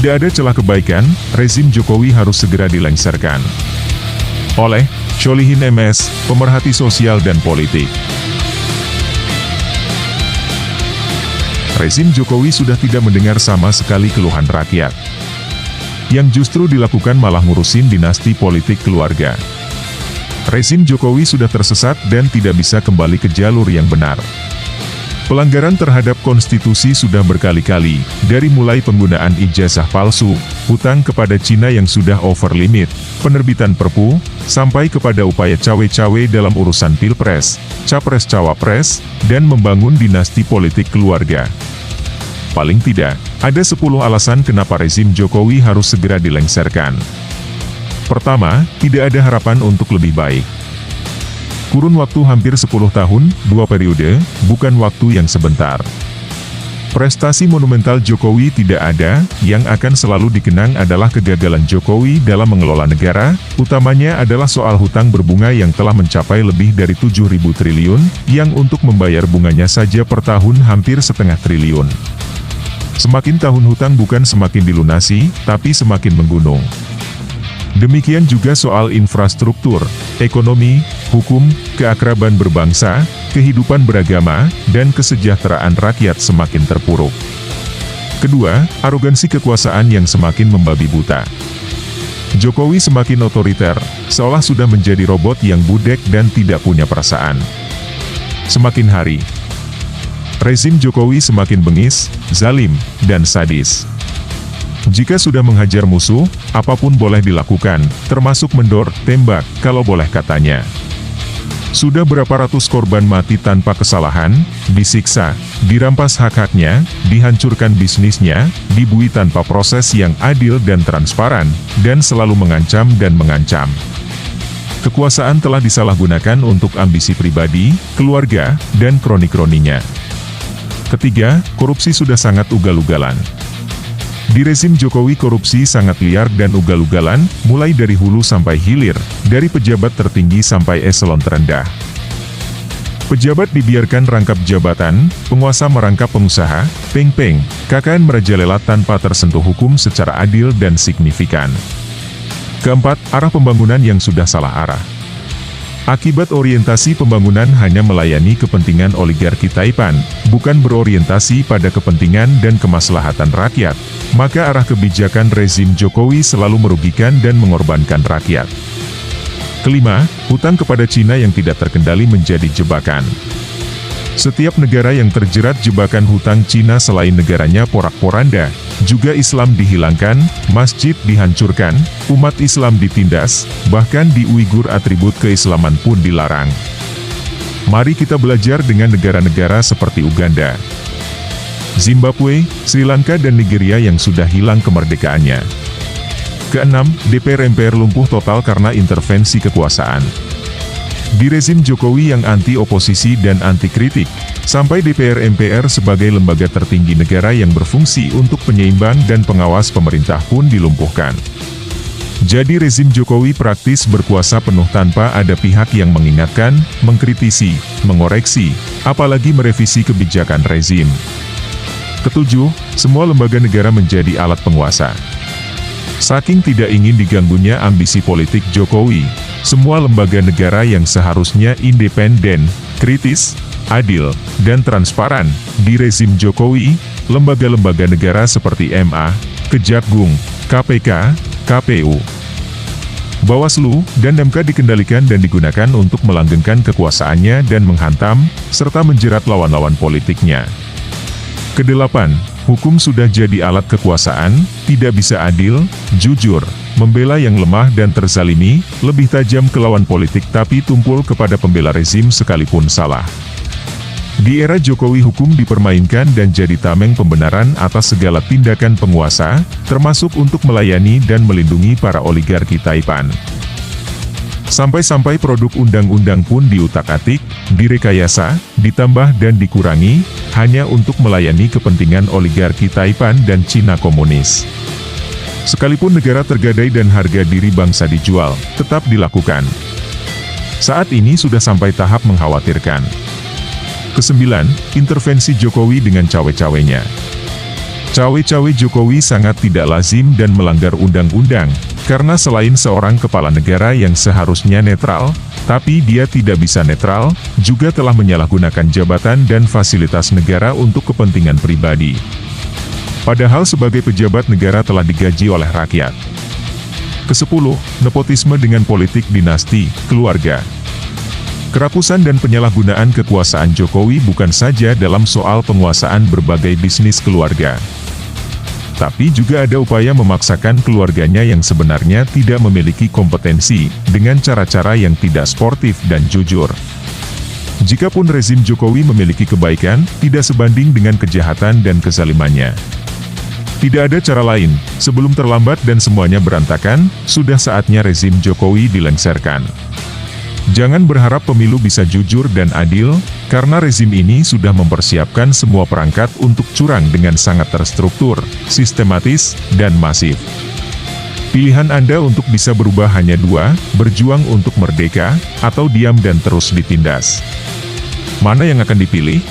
Tidak ada celah kebaikan, rezim Jokowi harus segera dilengsarkan. Oleh Sholihin MS, pemerhati sosial dan politik. Rezim Jokowi sudah tidak mendengar sama sekali keluhan rakyat. Yang justru dilakukan malah ngurusin dinasti politik keluarga. Rezim Jokowi sudah tersesat dan tidak bisa kembali ke jalur yang benar. Pelanggaran terhadap konstitusi sudah berkali-kali, dari mulai penggunaan ijazah palsu, hutang kepada Cina yang sudah over limit, penerbitan Perpu, sampai kepada upaya cawe-cawe dalam urusan Pilpres, Capres-Cawapres, dan membangun dinasti politik keluarga. Paling tidak, ada 10 alasan kenapa rezim Jokowi harus segera dilengsarkan. Pertama, tidak ada harapan untuk lebih baik. Kurun waktu hampir 10 tahun, 2 periode, bukan waktu yang sebentar. Prestasi monumental Jokowi tidak ada, yang akan selalu dikenang adalah kegagalan Jokowi dalam mengelola negara, utamanya adalah soal hutang berbunga yang telah mencapai lebih dari 7.000 triliun, yang untuk membayar bunganya saja per tahun hampir setengah triliun. Semakin tahun hutang bukan semakin dilunasi, tapi semakin menggunung. Demikian juga soal infrastruktur, ekonomi, hukum, keakraban berbangsa, kehidupan beragama, dan kesejahteraan rakyat semakin terpuruk. Kedua, arogansi kekuasaan yang semakin membabi buta. Jokowi semakin otoriter, seolah sudah menjadi robot yang budek dan tidak punya perasaan. Semakin hari, rezim Jokowi semakin bengis, zalim, dan sadis. Jika sudah menghajar musuh, apapun boleh dilakukan, termasuk mendor, tembak, kalau boleh katanya. Sudah berapa ratus korban mati tanpa kesalahan, disiksa, dirampas hak-haknya, dihancurkan bisnisnya, dibui tanpa proses yang adil dan transparan, dan selalu mengancam dan mengancam. Kekuasaan telah disalahgunakan untuk ambisi pribadi, keluarga, dan kroni-kroninya. Ketiga, korupsi sudah sangat ugal-ugalan. Di rezim Jokowi korupsi sangat liar dan ugal-ugalan, mulai dari hulu sampai hilir, dari pejabat tertinggi sampai eselon terendah. Pejabat dibiarkan rangkap jabatan, penguasa merangkap pengusaha, peng-peng, KKN merajalela tanpa tersentuh hukum secara adil dan signifikan. Keempat, arah pembangunan yang sudah salah arah. Akibat orientasi pembangunan hanya melayani kepentingan oligarki Taipan, bukan berorientasi pada kepentingan dan kemaslahatan rakyat, maka arah kebijakan rezim Jokowi selalu merugikan dan mengorbankan rakyat. Kelima, hutang kepada Cina yang tidak terkendali menjadi jebakan. Setiap negara yang terjerat jebakan hutang Cina selain negaranya porak-poranda, juga Islam dihilangkan, masjid dihancurkan, umat Islam ditindas, bahkan di Uighur atribut keislaman pun dilarang. Mari kita belajar dengan negara-negara seperti Uganda, Zimbabwe, Sri Lanka dan Nigeria yang sudah hilang kemerdekaannya. Keenam, DPR MPR lumpuh total karena intervensi kekuasaan. Di rezim Jokowi yang anti-oposisi dan anti-kritik, sampai DPR MPR sebagai lembaga tertinggi negara yang berfungsi untuk penyeimbang dan pengawas pemerintah pun dilumpuhkan. Jadi rezim Jokowi praktis berkuasa penuh tanpa ada pihak yang mengingatkan, mengkritisi, mengoreksi, apalagi merevisi kebijakan rezim. Ketujuh, semua lembaga negara menjadi alat penguasa. Saking tidak ingin diganggunya ambisi politik Jokowi, semua lembaga negara yang seharusnya independen, kritis, adil, dan transparan, di rezim Jokowi, lembaga-lembaga negara seperti MA, Kejagung, KPK, KPU, Bawaslu, dan MK dikendalikan dan digunakan untuk melanggengkan kekuasaannya dan menghantam, serta menjerat lawan-lawan politiknya. Kedelapan, hukum sudah jadi alat kekuasaan, tidak bisa adil, jujur, membela yang lemah dan terzalimi, lebih tajam ke lawan politik tapi tumpul kepada pembela rezim sekalipun salah. Di era Jokowi hukum dipermainkan dan jadi tameng pembenaran atas segala tindakan penguasa, termasuk untuk melayani dan melindungi para oligarki Taipan. Sampai-sampai produk undang-undang pun diutak-atik, direkayasa, ditambah dan dikurangi, hanya untuk melayani kepentingan oligarki Taipan dan Cina komunis. Sekalipun negara tergadai dan harga diri bangsa dijual, tetap dilakukan. Saat ini sudah sampai tahap mengkhawatirkan. Kesembilan, intervensi Jokowi dengan cawe-cawenya. Cawe-cawe Jokowi sangat tidak lazim dan melanggar undang-undang, karena selain seorang kepala negara yang seharusnya netral, tapi dia tidak bisa netral, juga telah menyalahgunakan jabatan dan fasilitas negara untuk kepentingan pribadi. Padahal sebagai pejabat negara telah digaji oleh rakyat. Ke-10, nepotisme dengan politik dinasti, keluarga. Kerapusan dan penyalahgunaan kekuasaan Jokowi bukan saja dalam soal penguasaan berbagai bisnis keluarga, tapi juga ada upaya memaksakan keluarganya yang sebenarnya tidak memiliki kompetensi, dengan cara-cara yang tidak sportif dan jujur. Jikapun rezim Jokowi memiliki kebaikan, tidak sebanding dengan kejahatan dan kezalimannya. Tidak ada cara lain, sebelum terlambat dan semuanya berantakan, sudah saatnya rezim Jokowi dilengsarkan. Jangan berharap pemilu bisa jujur dan adil, karena rezim ini sudah mempersiapkan semua perangkat untuk curang dengan sangat terstruktur, sistematis, dan masif. Pilihan Anda untuk bisa berubah hanya dua, berjuang untuk merdeka, atau diam dan terus ditindas. Mana yang akan dipilih?